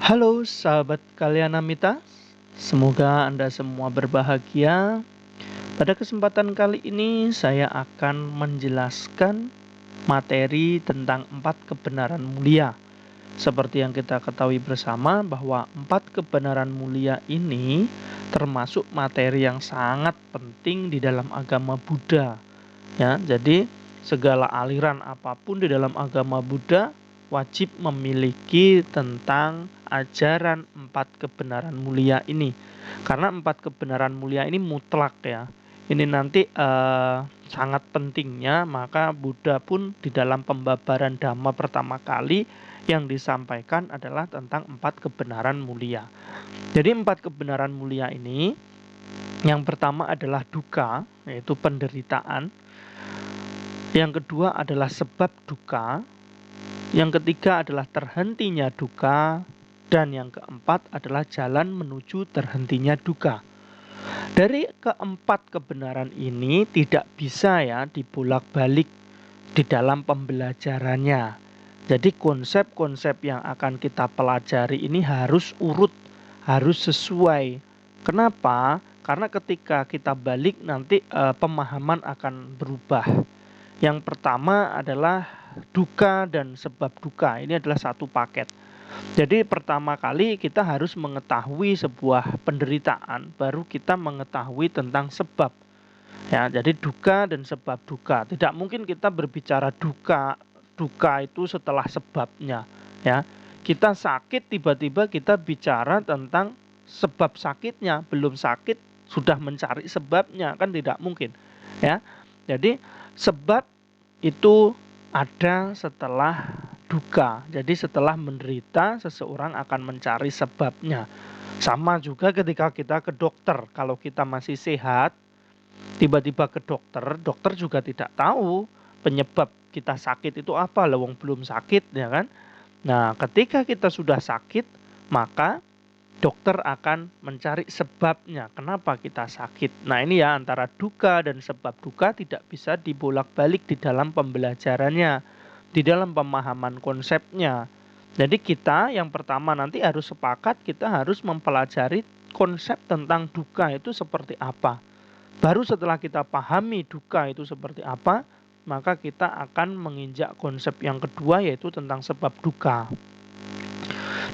Halo sahabat Kalyanamita, semoga Anda semua berbahagia. Pada kesempatan kali ini saya akan menjelaskan materi tentang 4 kebenaran mulia. Seperti yang kita ketahui bersama bahwa 4 kebenaran mulia ini termasuk materi yang sangat penting di dalam agama Buddha. Ya, jadi segala aliran apapun di dalam agama Buddha wajib memiliki tentang ajaran 4 kebenaran mulia ini. Karena 4 kebenaran mulia ini mutlak ya. Ini nanti sangat pentingnya, maka Buddha pun di dalam pembabaran Dhamma pertama kali yang disampaikan adalah tentang 4 kebenaran mulia. Jadi 4 kebenaran mulia ini yang pertama adalah dukkha, yaitu penderitaan. Yang kedua adalah sebab dukkha. Yang ketiga adalah terhentinya dukkha. Dan yang keempat adalah jalan menuju terhentinya dukkha. Dari keempat kebenaran ini tidak bisa ya dibolak-balik di dalam pembelajarannya. Jadi konsep-konsep yang akan kita pelajari ini harus urut, harus sesuai. Kenapa? Karena ketika kita balik nanti pemahaman akan berubah. Yang pertama adalah dukkha dan sebab dukkha. Ini adalah satu paket. Jadi pertama kali kita harus mengetahui sebuah penderitaan, baru kita mengetahui tentang sebab. Ya, jadi dukkha dan sebab dukkha. Tidak mungkin kita berbicara dukkha itu setelah sebabnya. Ya, kita sakit tiba-tiba kita bicara tentang sebab sakitnya, belum sakit sudah mencari sebabnya, kan tidak mungkin. Ya, jadi sebab itu ada setelah dukkha. Jadi setelah menderita, seseorang akan mencari sebabnya. Sama juga ketika kita ke dokter. Kalau kita masih sehat, tiba-tiba ke dokter, dokter juga tidak tahu penyebab kita sakit itu apa, lewong belum sakit, ya kan? Nah, ketika kita sudah sakit, maka dokter akan mencari sebabnya, kenapa kita sakit. Nah, ini ya antara dukkha dan sebab dukkha tidak bisa dibolak-balik di dalam pembelajarannya, di dalam pemahaman konsepnya. Jadi kita yang pertama nanti harus sepakat, kita harus mempelajari konsep tentang dukkha itu seperti apa. Baru setelah kita pahami dukkha itu seperti apa, maka kita akan menginjak konsep yang kedua, yaitu tentang sebab dukkha.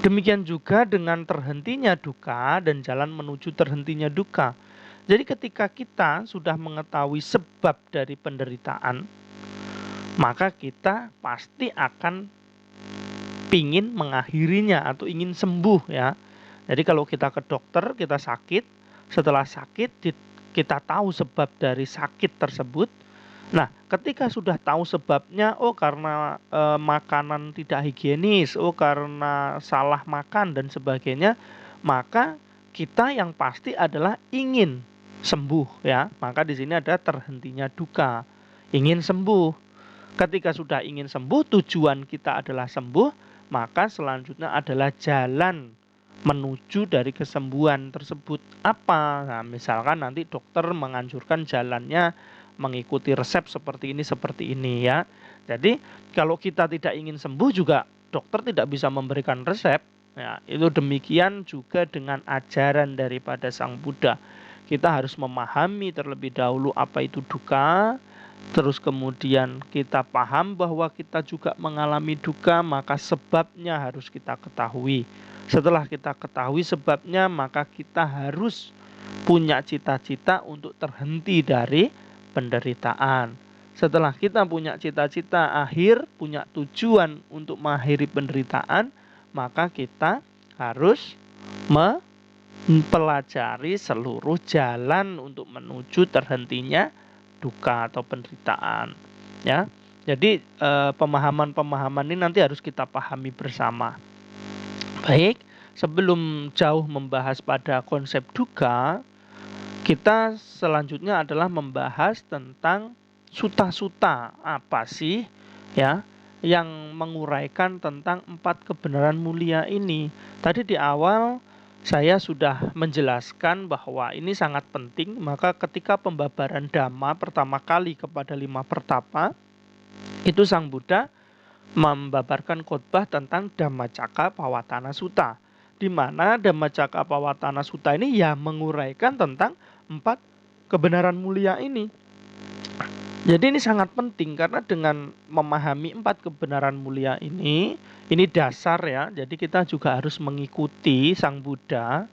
Demikian juga dengan terhentinya dukkha dan jalan menuju terhentinya dukkha. Jadi ketika kita sudah mengetahui sebab dari penderitaan, maka kita pasti akan pingin mengakhirinya atau ingin sembuh ya. Jadi kalau kita ke dokter, kita sakit, setelah sakit kita tahu sebab dari sakit tersebut. Nah, ketika sudah tahu sebabnya, oh karena makanan tidak higienis, oh karena salah makan dan sebagainya, maka kita yang pasti adalah ingin sembuh ya. Maka di sini ada terhentinya dukkha, ingin sembuh. Ketika sudah ingin sembuh, tujuan kita adalah sembuh, maka selanjutnya adalah jalan menuju dari kesembuhan tersebut apa. Nah, misalkan nanti dokter menganjurkan jalannya mengikuti resep seperti ini ya. Jadi kalau kita tidak ingin sembuh juga dokter tidak bisa memberikan resep. Ya, itu demikian juga dengan ajaran daripada Sang Buddha. Kita harus memahami terlebih dahulu apa itu dukkha. Terus kemudian kita paham bahwa kita juga mengalami dukkha, maka sebabnya harus kita ketahui. Setelah kita ketahui sebabnya, maka kita harus punya cita-cita untuk terhenti dari penderitaan. Setelah kita punya cita-cita akhir, punya tujuan untuk mengakhiri penderitaan, maka kita harus mempelajari seluruh jalan untuk menuju terhentinya dukkha atau penderitaan. Ya, jadi pemahaman-pemahaman ini nanti harus kita pahami bersama. Baik, sebelum jauh membahas pada konsep dukkha, kita selanjutnya adalah membahas tentang sutta-sutta apa sih ya yang menguraikan tentang 4 kebenaran mulia ini. Tadi di awal saya sudah menjelaskan bahwa ini sangat penting, maka ketika pembabaran Dhamma pertama kali kepada 5 pertapa, itu Sang Buddha membabarkan khotbah tentang Dhammacakkappavattana Sutta. di mana Dhammacakkappawatthana Sutta ini ya menguraikan tentang 4 kebenaran mulia ini. Jadi ini sangat penting karena dengan memahami 4 kebenaran mulia ini dasar ya. Jadi kita juga harus mengikuti Sang Buddha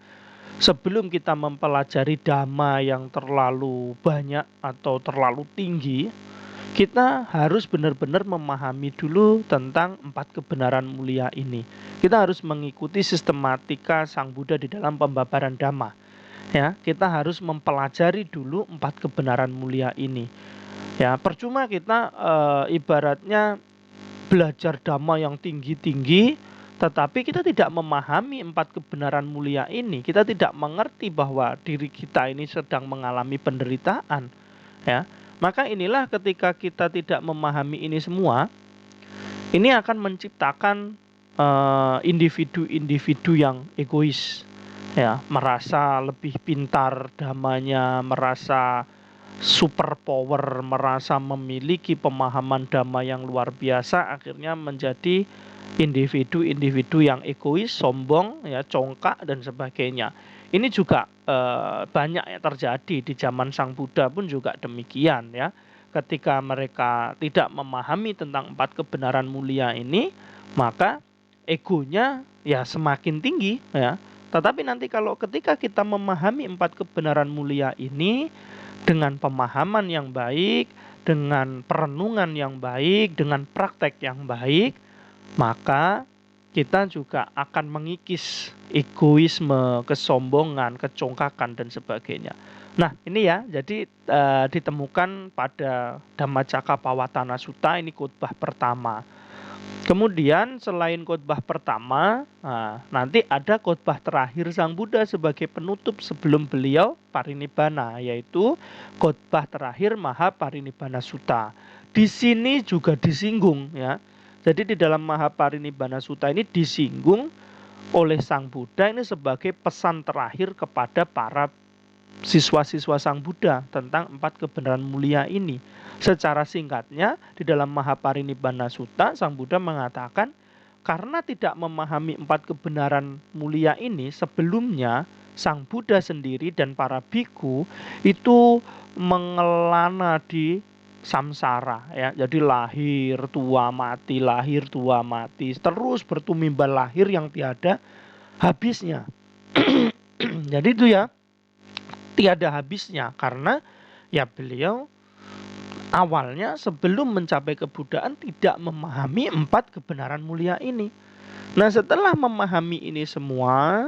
sebelum kita mempelajari dhamma yang terlalu banyak atau terlalu tinggi. Kita harus benar-benar memahami dulu tentang 4 kebenaran mulia ini. Kita harus mengikuti sistematika Sang Buddha di dalam pembabaran dhamma. Ya, kita harus mempelajari dulu 4 kebenaran mulia ini. Ya, percuma kita ibaratnya belajar dhamma yang tinggi-tinggi, tetapi kita tidak memahami 4 kebenaran mulia ini. Kita tidak mengerti bahwa diri kita ini sedang mengalami penderitaan. Ya, maka inilah ketika kita tidak memahami ini semua, ini akan menciptakan individu-individu yang egois, ya, merasa lebih pintar dhammanya, merasa super power, merasa memiliki pemahaman dhamma yang luar biasa, akhirnya menjadi individu-individu yang egois, sombong, ya, congkak dan sebagainya. Ini juga banyak ya terjadi di zaman Sang Buddha pun juga demikian ya. Ketika mereka tidak memahami tentang 4 kebenaran mulia ini, maka egonya ya semakin tinggi ya. Tetapi nanti kalau ketika kita memahami 4 kebenaran mulia ini dengan pemahaman yang baik, dengan perenungan yang baik, dengan praktek yang baik, maka kita juga akan mengikis egoisme, kesombongan, kecongkakan dan sebagainya. Nah, ini ya, jadi ditemukan pada Dhammacakkappawatthana Sutta, ini khotbah pertama. Kemudian selain khotbah pertama, nanti ada khotbah terakhir Sang Buddha sebagai penutup sebelum beliau parinibbana, yaitu khotbah terakhir Mahaparinibbana Sutta. Di sini juga disinggung ya. Jadi di dalam Mahaparinibbana Sutta ini disinggung oleh Sang Buddha ini sebagai pesan terakhir kepada para siswa-siswa Sang Buddha tentang 4 kebenaran mulia ini. Secara singkatnya, di dalam Mahaparinibbana Sutta, Sang Buddha mengatakan, karena tidak memahami 4 kebenaran mulia ini, sebelumnya Sang Buddha sendiri dan para biku itu mengelana di samsara ya. Jadi lahir, tua, mati, terus bertumimbal lahir yang tiada habisnya. Jadi itu ya, tiada habisnya karena ya beliau awalnya sebelum mencapai kebuddhaan tidak memahami 4 kebenaran mulia ini. Nah, setelah memahami ini semua,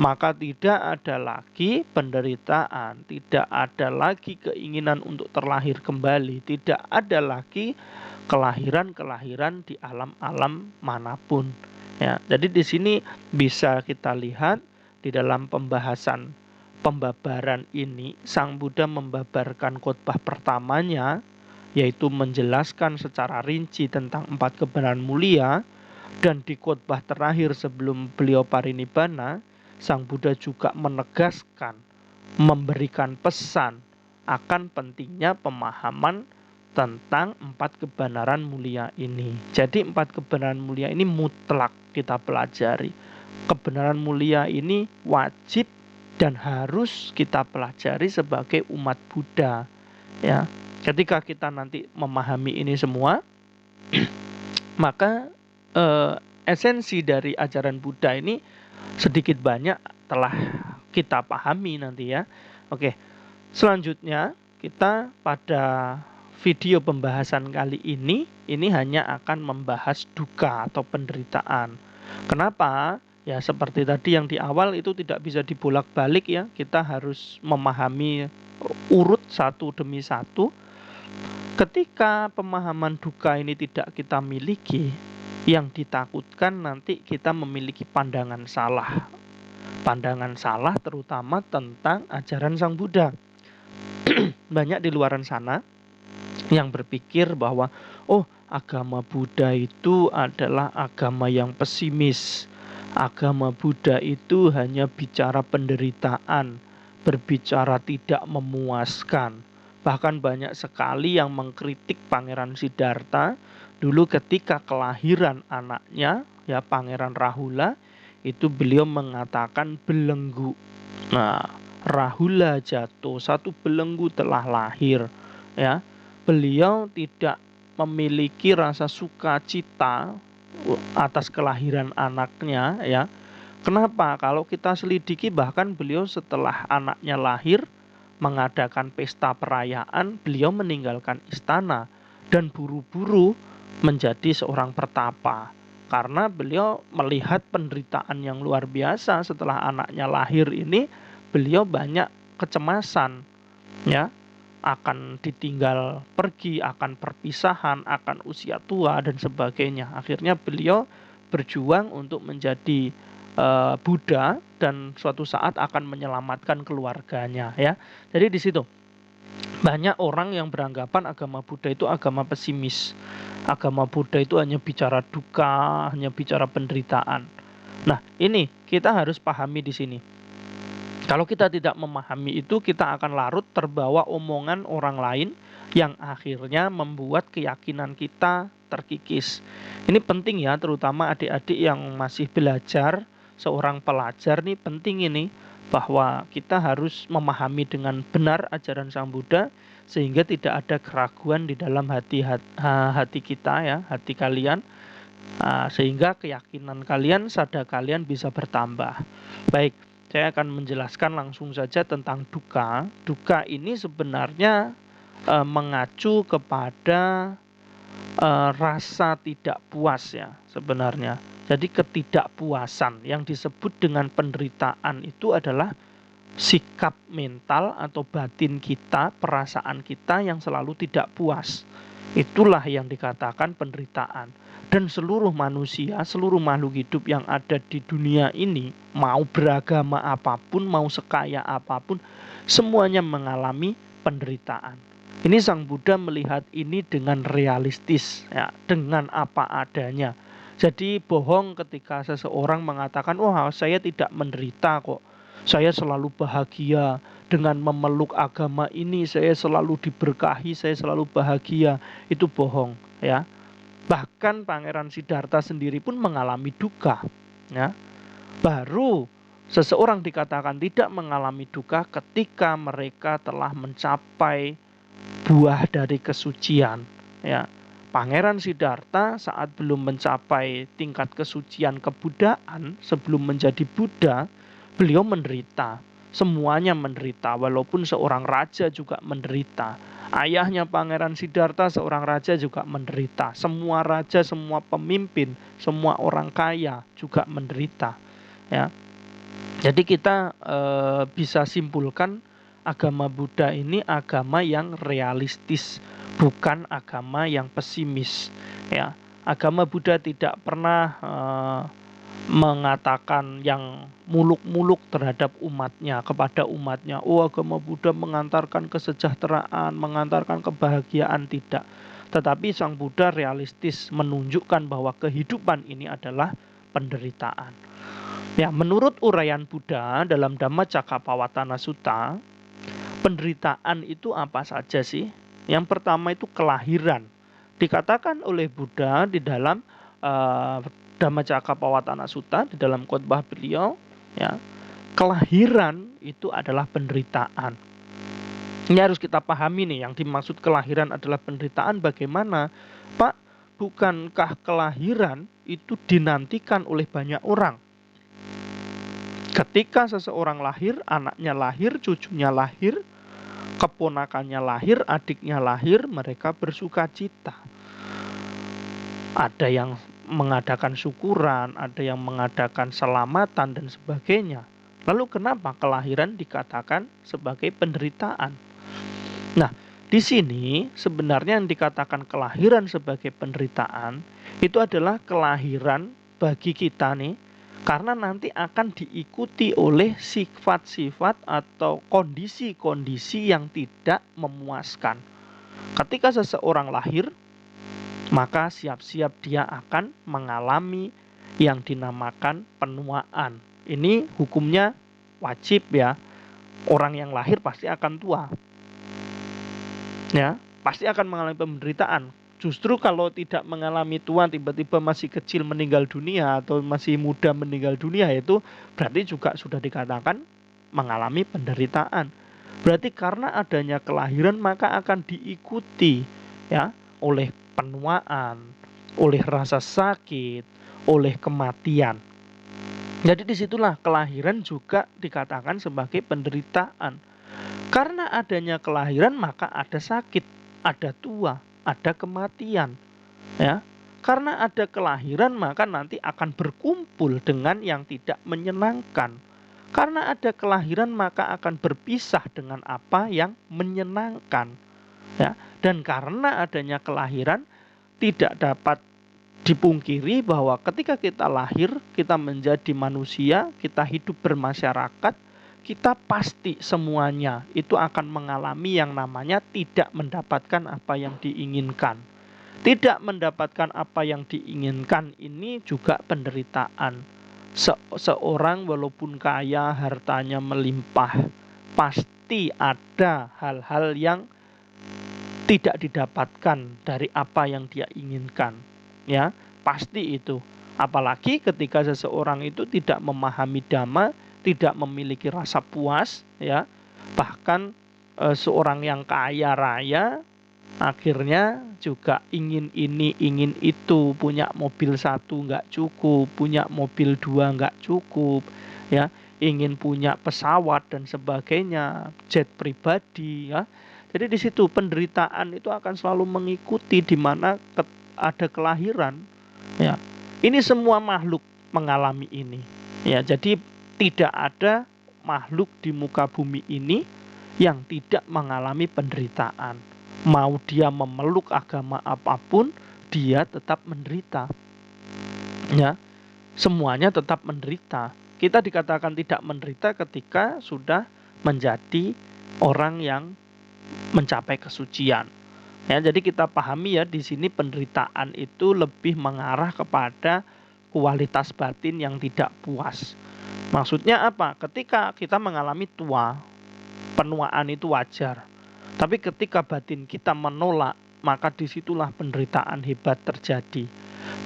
maka tidak ada lagi penderitaan, tidak ada lagi keinginan untuk terlahir kembali, tidak ada lagi kelahiran-kelahiran di alam-alam manapun. Ya, jadi di sini bisa kita lihat di dalam pembahasan pembabaran ini, Sang Buddha membabarkan khotbah pertamanya, yaitu menjelaskan secara rinci tentang 4 kebenaran mulia, dan di khotbah terakhir sebelum beliau parinibbana, Sang Buddha juga menegaskan, memberikan pesan akan pentingnya pemahaman tentang 4 kebenaran mulia ini. Jadi 4 kebenaran mulia ini mutlak kita pelajari. Kebenaran mulia ini wajib dan harus kita pelajari sebagai umat Buddha. Ya, ketika kita nanti memahami ini semua, maka esensi dari ajaran Buddha ini sedikit banyak telah kita pahami nanti ya. Oke, selanjutnya kita pada video pembahasan kali ini hanya akan membahas duka atau penderitaan. Kenapa? Ya seperti tadi yang di awal itu tidak bisa dibolak-balik ya. Kita harus memahami urut satu demi satu. Ketika pemahaman duka ini tidak kita miliki, yang ditakutkan nanti kita memiliki pandangan salah. Pandangan salah terutama tentang ajaran Sang Buddha. Banyak di luaran sana yang berpikir bahwa agama Buddha itu adalah agama yang pesimis. Agama Buddha itu hanya bicara penderitaan, berbicara tidak memuaskan. Bahkan banyak sekali yang mengkritik Pangeran Siddhartha dulu ketika kelahiran anaknya, ya Pangeran Rahula, itu beliau mengatakan belenggu. Nah, Rahula jatuh, satu belenggu telah lahir. Ya, beliau tidak memiliki rasa sukacita atas kelahiran anaknya. Ya, kenapa? Kalau kita selidiki, bahkan beliau setelah anaknya lahir mengadakan pesta perayaan, beliau meninggalkan istana dan buru-buru menjadi seorang pertapa. Karena beliau melihat penderitaan yang luar biasa setelah anaknya lahir ini, beliau banyak kecemasan, ya, akan ditinggal pergi, akan perpisahan, akan usia tua dan sebagainya. Akhirnya beliau berjuang untuk menjadi Buddha dan suatu saat akan menyelamatkan keluarganya, ya. Jadi di situ banyak orang yang beranggapan agama Buddha itu agama pesimis. Agama Buddha itu hanya bicara duka, hanya bicara penderitaan. Nah, ini kita harus pahami di sini. Kalau kita tidak memahami itu, kita akan larut terbawa omongan orang lain yang akhirnya membuat keyakinan kita terkikis. Ini penting ya, terutama adik-adik yang masih belajar, seorang pelajar nih penting ini, bahwa kita harus memahami dengan benar ajaran Sang Buddha sehingga tidak ada keraguan di dalam hati kita, ya, hati kalian, sehingga keyakinan kalian, sadar kalian bisa bertambah. Baik, saya akan menjelaskan langsung saja tentang duka. Duka ini sebenarnya mengacu kepada rasa tidak puas, ya, sebenarnya. Jadi ketidakpuasan yang disebut dengan penderitaan itu adalah sikap mental atau batin kita, perasaan kita yang selalu tidak puas. Itulah yang dikatakan penderitaan. Dan seluruh manusia, seluruh makhluk hidup yang ada di dunia ini, mau beragama apapun, mau sekaya apapun, semuanya mengalami penderitaan. Ini Sang Buddha melihat ini dengan realistis, ya, dengan apa adanya. Jadi bohong ketika seseorang mengatakan, wah, saya tidak menderita kok, saya selalu bahagia dengan memeluk agama ini, saya selalu diberkahi, saya selalu bahagia. Itu bohong, ya. Bahkan Pangeran Siddhartha sendiri pun mengalami duka, ya. Baru seseorang dikatakan tidak mengalami duka ketika mereka telah mencapai buah dari kesucian, ya. Pangeran Siddhartha saat belum mencapai tingkat kesucian kebudaan, sebelum menjadi Buddha, beliau menderita. Semuanya menderita, walaupun seorang raja juga menderita. Ayahnya Pangeran Siddhartha seorang raja juga menderita. Semua raja, semua pemimpin, semua orang kaya juga menderita, ya. Jadi kita bisa simpulkan agama Buddha ini agama yang realistis, bukan agama yang pesimis, ya. Agama Buddha tidak pernah mengatakan yang muluk-muluk terhadap umatnya, kepada umatnya. Oh, agama Buddha mengantarkan kesejahteraan, mengantarkan kebahagiaan, tidak. Tetapi Sang Buddha realistis menunjukkan bahwa kehidupan ini adalah penderitaan. Ya, menurut uraian Buddha dalam Dhammacakkappavattana Sutta, penderitaan itu apa saja sih? Yang pertama itu kelahiran. Dikatakan oleh Buddha di dalam Dhammacakkappavattana Sutta, di dalam khotbah beliau, ya, kelahiran itu adalah penderitaan. Ini harus kita pahami nih, yang dimaksud kelahiran adalah penderitaan bagaimana? Pak, bukankah kelahiran itu dinantikan oleh banyak orang? Ketika seseorang lahir, anaknya lahir, cucunya lahir, keponakannya lahir, adiknya lahir, mereka bersuka cita. Ada yang mengadakan syukuran, ada yang mengadakan selamatan dan sebagainya. Lalu kenapa kelahiran dikatakan sebagai penderitaan? Nah, di sini sebenarnya yang dikatakan kelahiran sebagai penderitaan itu adalah kelahiran bagi kita nih, karena nanti akan diikuti oleh sifat-sifat atau kondisi-kondisi yang tidak memuaskan. Ketika seseorang lahir, maka siap-siap dia akan mengalami yang dinamakan penuaan. Ini hukumnya wajib, ya. Orang yang lahir pasti akan tua, ya, pasti akan mengalami penderitaan. Justru kalau tidak mengalami tua, tiba-tiba masih kecil meninggal dunia atau masih muda meninggal dunia, itu berarti juga sudah dikatakan mengalami penderitaan. Berarti karena adanya kelahiran maka akan diikuti ya oleh penuaan, oleh rasa sakit, oleh kematian. Jadi disitulah kelahiran juga dikatakan sebagai penderitaan. Karena adanya kelahiran maka ada sakit, ada tua, ada kematian, ya. Karena ada kelahiran maka nanti akan berkumpul dengan yang tidak menyenangkan. Karena ada kelahiran maka akan berpisah dengan apa yang menyenangkan, ya. Dan karena adanya kelahiran tidak dapat dipungkiri bahwa ketika kita lahir, kita menjadi manusia, kita hidup bermasyarakat, kita pasti semuanya itu akan mengalami yang namanya tidak mendapatkan apa yang diinginkan. Tidak mendapatkan apa yang diinginkan ini juga penderitaan. Seorang walaupun kaya, hartanya melimpah, pasti ada hal-hal yang tidak didapatkan dari apa yang dia inginkan. Ya, pasti itu. Apalagi ketika seseorang itu tidak memahami dhamma, tidak memiliki rasa puas, ya. Bahkan seorang yang kaya raya akhirnya juga ingin ini, ingin itu, punya mobil satu nggak cukup, punya mobil dua nggak cukup, ya, ingin punya pesawat dan sebagainya, jet pribadi, ya. Jadi di situ penderitaan itu akan selalu mengikuti di mana ada kelahiran, ya. Ini semua makhluk mengalami ini, ya. Jadi tidak ada makhluk di muka bumi ini yang tidak mengalami penderitaan. Mau dia memeluk agama apapun, dia tetap menderita, ya. Semuanya tetap menderita. Kita dikatakan tidak menderita ketika sudah menjadi orang yang mencapai kesucian. Ya, jadi kita pahami ya di sini penderitaan itu lebih mengarah kepada kualitas batin yang tidak puas. Maksudnya apa? Ketika kita mengalami tua, penuaan itu wajar. Tapi ketika batin kita menolak, maka disitulah penderitaan hebat terjadi.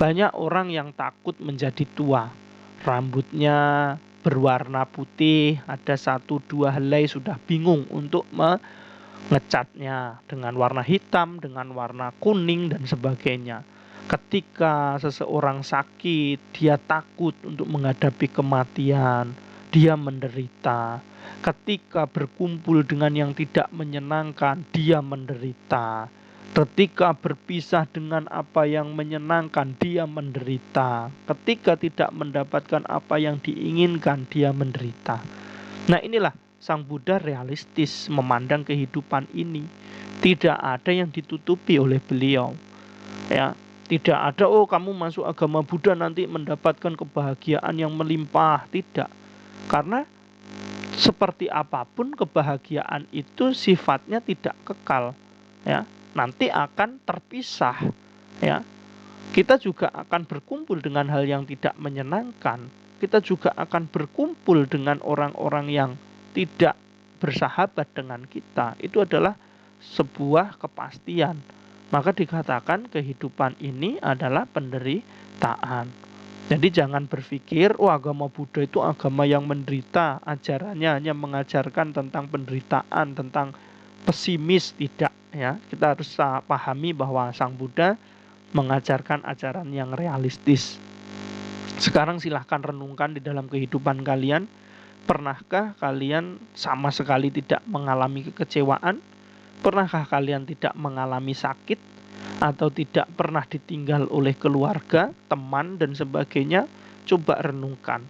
Banyak orang yang takut menjadi tua. Rambutnya berwarna putih, ada 1-2 helai sudah bingung untuk ngecatnya dengan warna hitam, dengan warna kuning dan sebagainya. Ketika seseorang sakit, dia takut untuk menghadapi kematian, dia menderita. Ketika berkumpul dengan yang tidak menyenangkan, dia menderita. Ketika berpisah dengan apa yang menyenangkan, dia menderita. Ketika tidak mendapatkan apa yang diinginkan, dia menderita. Nah, inilah Sang Buddha realistis memandang kehidupan ini. Tidak ada yang ditutupi oleh beliau. Ya, tidak ada kamu masuk agama Buddha nanti mendapatkan kebahagiaan yang melimpah, tidak. Karena seperti apapun kebahagiaan itu sifatnya tidak kekal, ya. Nanti akan terpisah, ya. Kita juga akan berkumpul dengan hal yang tidak menyenangkan. Kita juga akan berkumpul dengan orang-orang yang tidak bersahabat dengan kita. Itu adalah sebuah kepastian. Maka dikatakan kehidupan ini adalah penderitaan. Jadi jangan berpikir, agama Buddha itu agama yang menderita, ajarannya hanya mengajarkan tentang penderitaan, tentang pesimis, tidak, ya. Kita harus pahami bahwa Sang Buddha mengajarkan ajaran yang realistis. Sekarang silahkan renungkan di dalam kehidupan kalian. Pernahkah kalian sama sekali tidak mengalami kekecewaan? Pernahkah kalian tidak mengalami sakit? Atau tidak pernah ditinggal oleh keluarga, teman, dan sebagainya? Coba renungkan.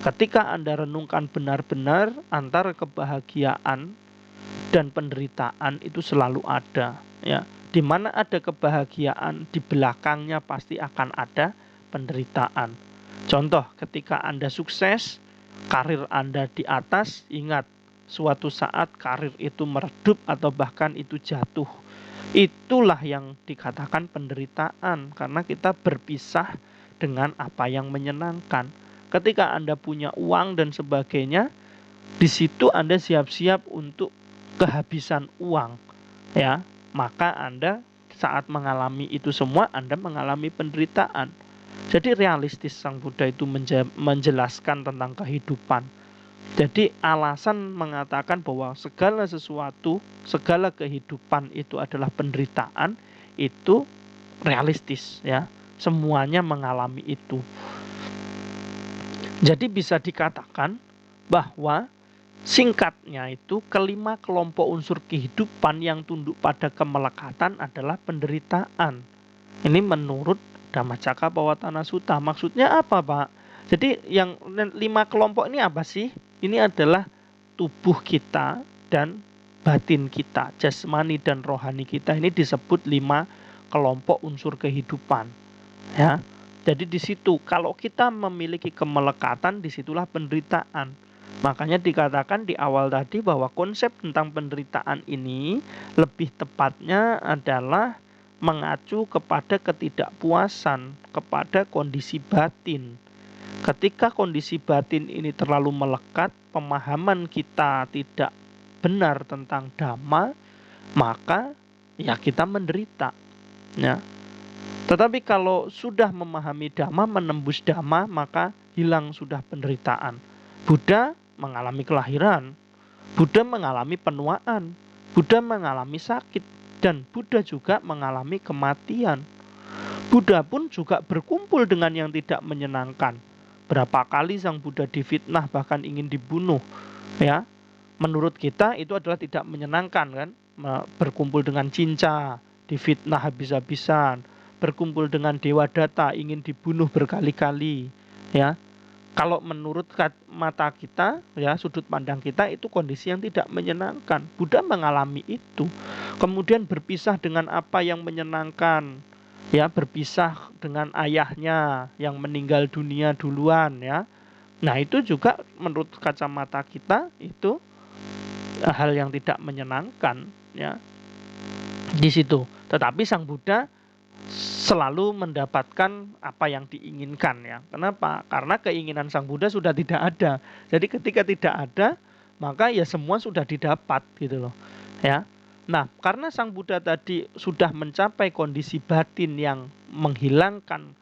Ketika Anda renungkan benar-benar, antara kebahagiaan dan penderitaan itu selalu ada, ya. Di mana ada kebahagiaan, di belakangnya pasti akan ada penderitaan. Contoh, ketika Anda sukses, karir Anda di atas, ingat, suatu saat karir itu meredup atau bahkan itu jatuh. Itulah yang dikatakan penderitaan, karena kita berpisah dengan apa yang menyenangkan. Ketika Anda punya uang dan sebagainya, di situ Anda siap-siap untuk kehabisan uang, ya. Maka Anda saat mengalami itu semua, Anda mengalami penderitaan. Jadi realistis Sang Buddha itu menjelaskan tentang kehidupan. Jadi alasan mengatakan bahwa segala sesuatu, segala kehidupan itu adalah penderitaan, itu realistis ya. Semuanya mengalami itu. Jadi bisa dikatakan bahwa singkatnya itu kelima kelompok unsur kehidupan yang tunduk pada kemelekatan adalah penderitaan. Ini menurut Dhammacakkappavattana Sutta. Maksudnya apa, Pak? Jadi yang 5 kelompok ini apa sih? Ini adalah tubuh kita dan batin kita, jasmani dan rohani kita. Ini disebut 5 kelompok unsur kehidupan. Ya. Jadi di situ kalau kita memiliki kemelekatan, disitulah penderitaan. Makanya dikatakan di awal tadi bahwa konsep tentang penderitaan ini lebih tepatnya adalah mengacu kepada ketidakpuasan, kepada kondisi batin. Ketika kondisi batin ini terlalu melekat, pemahaman kita tidak benar tentang Dhamma, maka ya kita menderita. Ya. Tetapi kalau sudah memahami Dhamma, menembus Dhamma, maka hilang sudah penderitaan. Buddha mengalami kelahiran, Buddha mengalami penuaan, Buddha mengalami sakit, dan Buddha juga mengalami kematian. Buddha pun juga berkumpul dengan yang tidak menyenangkan. Berapa kali Sang Buddha difitnah, bahkan ingin dibunuh. Ya, menurut kita itu adalah tidak menyenangkan kan? Berkumpul dengan cinca, difitnah habis-habisan. Berkumpul dengan Dewa Datta, ingin dibunuh berkali-kali. Ya, kalau menurut mata kita, ya sudut pandang kita itu kondisi yang tidak menyenangkan. Buddha mengalami itu. Kemudian berpisah dengan apa yang menyenangkan, ya berpisah dengan ayahnya yang meninggal dunia duluan, ya. Nah itu juga menurut kacamata kita itu hal yang tidak menyenangkan, ya di situ. Tetapi Sang Buddha selalu mendapatkan apa yang diinginkan ya. Kenapa? Karena keinginan Sang Buddha sudah tidak ada. Jadi ketika tidak ada, maka ya semua sudah didapat gitu loh. Ya. Nah, karena Sang Buddha tadi sudah mencapai kondisi batin yang menghilangkan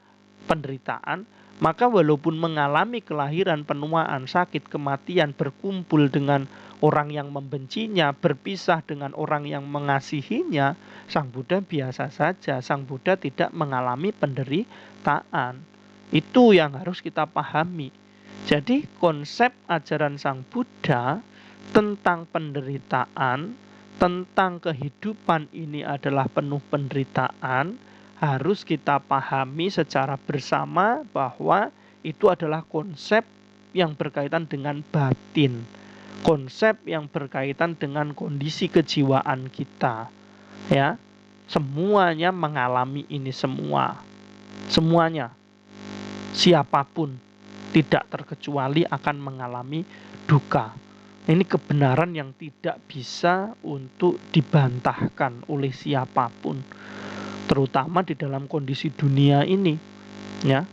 penderitaan, maka walaupun mengalami kelahiran, penuaan, sakit, kematian, berkumpul dengan orang yang membencinya, berpisah dengan orang yang mengasihinya, Sang Buddha biasa saja. Sang Buddha tidak mengalami penderitaan. Itu yang harus kita pahami. Jadi konsep ajaran Sang Buddha tentang penderitaan, tentang kehidupan ini adalah penuh penderitaan, harus kita pahami secara bersama bahwa itu adalah konsep yang berkaitan dengan batin. Konsep yang berkaitan dengan kondisi kejiwaan kita. Ya, semuanya mengalami ini semua. Semuanya. Siapapun tidak terkecuali akan mengalami duka. Ini kebenaran yang tidak bisa untuk dibantahkan oleh siapapun. Terutama di dalam kondisi dunia ini. Ya.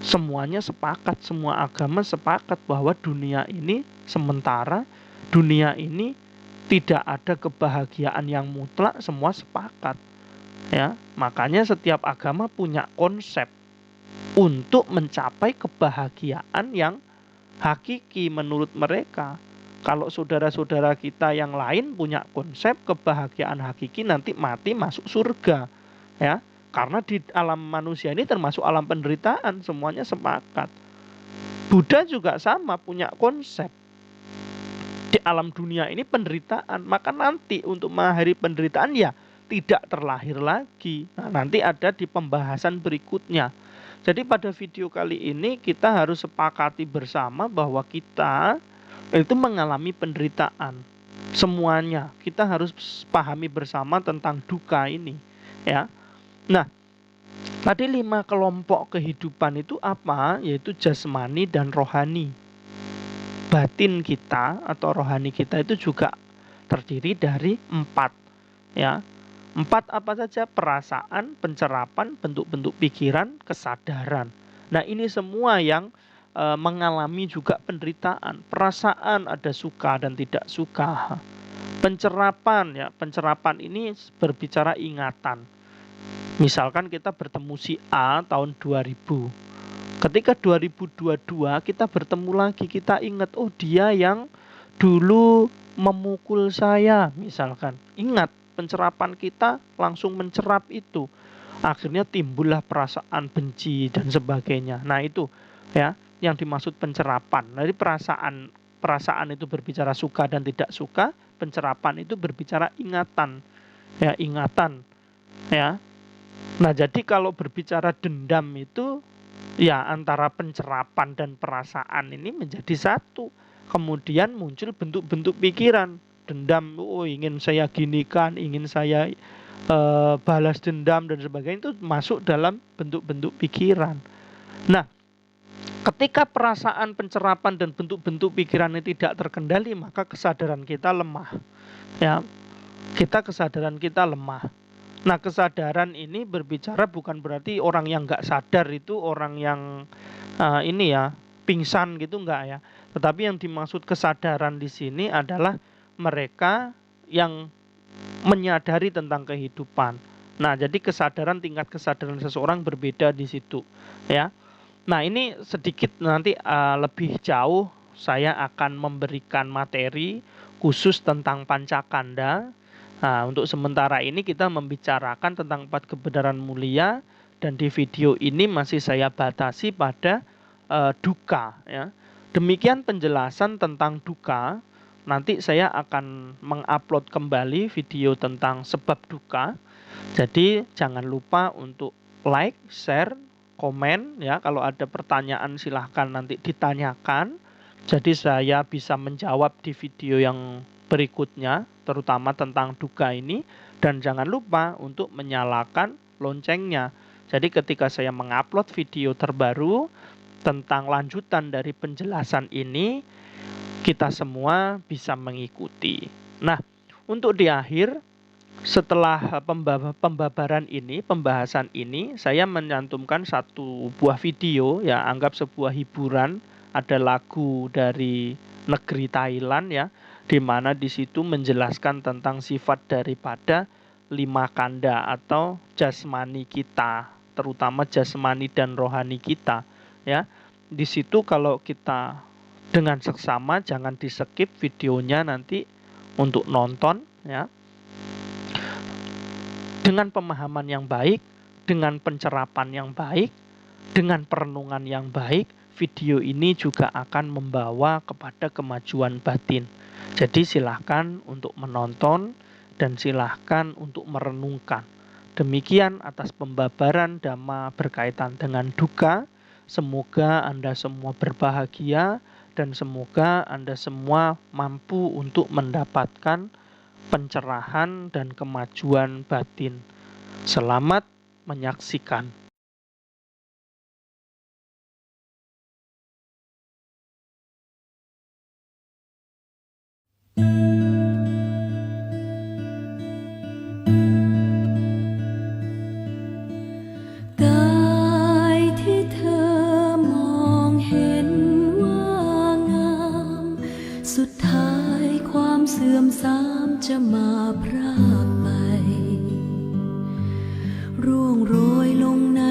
Semuanya sepakat, semua agama sepakat bahwa dunia ini sementara, dunia ini tidak ada kebahagiaan yang mutlak, semua sepakat. Ya, makanya setiap agama punya konsep untuk mencapai kebahagiaan yang hakiki menurut mereka. Kalau saudara-saudara kita yang lain punya konsep kebahagiaan hakiki nanti mati masuk surga. Ya, karena di alam manusia ini termasuk alam penderitaan, semuanya sepakat. Buddha juga sama punya konsep. Di alam dunia ini penderitaan, maka nanti untuk mengakhiri penderitaan ya tidak terlahir lagi. Nah, nanti ada di pembahasan berikutnya. Jadi pada video kali ini kita harus sepakati bersama bahwa kita itu mengalami penderitaan. Semuanya kita harus pahami bersama tentang duka ini, ya. Nah, tadi 5 kelompok kehidupan itu apa? Yaitu jasmani dan rohani. Batin kita atau rohani kita itu juga terdiri dari 4. Ya. 4 apa saja? Perasaan, pencerapan, bentuk-bentuk pikiran, kesadaran. Nah, ini semua yang mengalami juga penderitaan. Perasaan ada suka dan tidak suka. Pencerapan ya, pencerapan ini berbicara ingatan. Misalkan kita bertemu si A tahun 2000. Ketika 2022 kita bertemu lagi, kita ingat, oh dia yang dulu memukul saya, misalkan. Ingat, pencerapan kita langsung mencerap itu. Akhirnya timbullah perasaan benci dan sebagainya. Nah, itu ya yang dimaksud pencerapan. Jadi perasaan itu berbicara suka dan tidak suka, pencerapan itu berbicara ingatan. Ya, ingatan. Ya. Nah, jadi kalau berbicara dendam itu ya antara pencerapan dan perasaan ini menjadi satu. Kemudian muncul bentuk-bentuk pikiran. Dendam, oh ingin saya ginikan, ingin saya balas dendam dan sebagainya, itu masuk dalam bentuk-bentuk pikiran. Nah, ketika perasaan, pencerapan dan bentuk-bentuk pikiran ini tidak terkendali, maka kesadaran kita lemah. Ya, kesadaran kita lemah. Nah, kesadaran ini berbicara bukan berarti orang yang nggak sadar itu orang yang ini ya pingsan gitu, enggak ya. Tetapi yang dimaksud kesadaran di sini adalah mereka yang menyadari tentang kehidupan. Nah, jadi tingkat kesadaran seseorang berbeda di situ, ya. Nah, ini sedikit nanti lebih jauh saya akan memberikan materi khusus tentang pancakanda. Nah, untuk sementara ini kita membicarakan tentang 4 kebenaran mulia, dan di video ini masih saya batasi pada duka ya. Demikian penjelasan tentang duka. Nanti saya akan mengupload kembali video tentang sebab duka. Jadi jangan lupa untuk like, share, komen ya. Kalau ada pertanyaan silahkan nanti ditanyakan. Jadi saya bisa menjawab di video yang berikutnya, terutama tentang duka ini. Dan jangan lupa untuk menyalakan loncengnya. Jadi ketika saya mengupload video terbaru tentang lanjutan dari penjelasan ini, kita semua bisa mengikuti. Nah, untuk di akhir, setelah pembabaran ini, pembahasan ini, saya menyantumkan satu buah video ya, anggap sebuah hiburan. Ada lagu dari negeri Thailand ya, di mana di situ menjelaskan tentang sifat daripada 5 kanda atau jasmani kita, terutama jasmani dan rohani kita ya. Di situ kalau kita dengan seksama, jangan di skip videonya nanti untuk nonton ya. Dengan pemahaman yang baik, dengan pencerapan yang baik, dengan perenungan yang baik, video ini juga akan membawa kepada kemajuan batin. Jadi silahkan untuk menonton dan silahkan untuk merenungkan. Demikian atas pembabaran Dhamma berkaitan dengan duka. Semoga Anda semua berbahagia dan semoga Anda semua mampu untuk mendapatkan pencerahan dan kemajuan batin. Selamat menyaksikan.เสื่อมทรามจะมาพรากไปร่วงโรยลงใน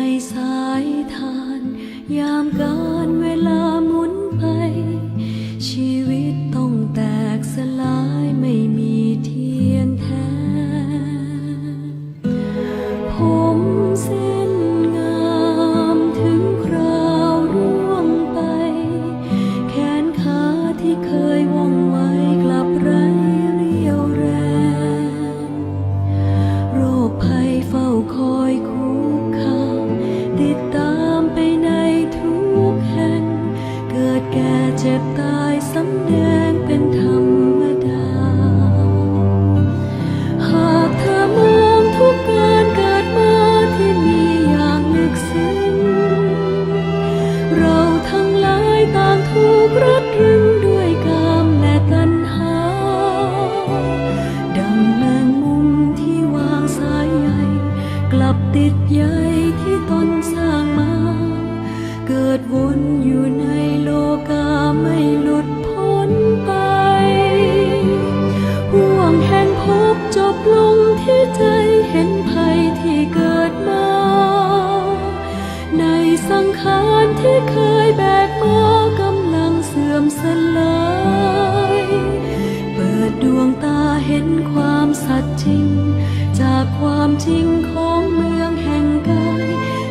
จริงของเมืองแห่งกาย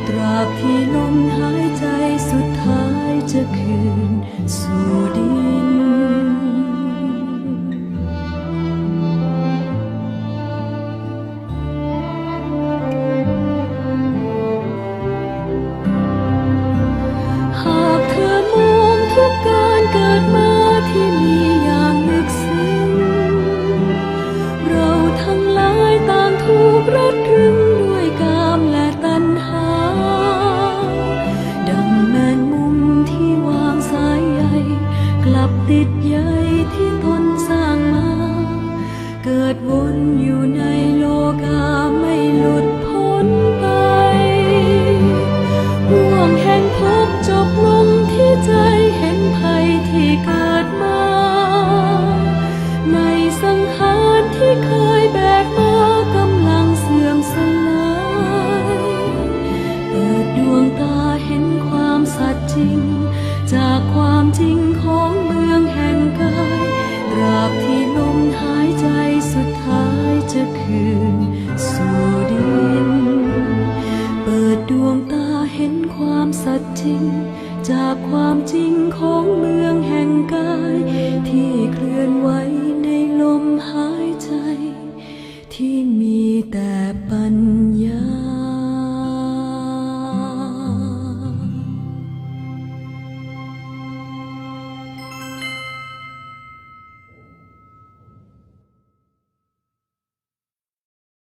ตราบที่ลมหายใจสุดท้ายจะคืนสู่ดินหากเธอมองทุกการเกิดมาที่มีอย่างลึกซึ้งเราทั้งหลายต่างถูกรัดรึงด้วยกามและตัณหาดังแมงมุมที่วางสายใยกลับติดใยที่ตนสร้างมาเกิดวนอยู่ในโลกาไม่หลุดพ้นไปห่วงแห่งภพจบลงที่ใจเห็นภัยที่เกิดมาในสังขารที่เคยแบกมากำลังเสื่อมสลายเปิดดวงตาเห็นความสัตย์จริงจากความจริงของเมืองแห่งกายตราบที่ลมหายใจสุดท้ายจะคืนสู่ดินเปิดดวงตาเห็นความสัตย์จริงจากความจริงของเมืองแห่งกายที่เคลื่อนไหวในลมหายใจที่มีแต่ปัญ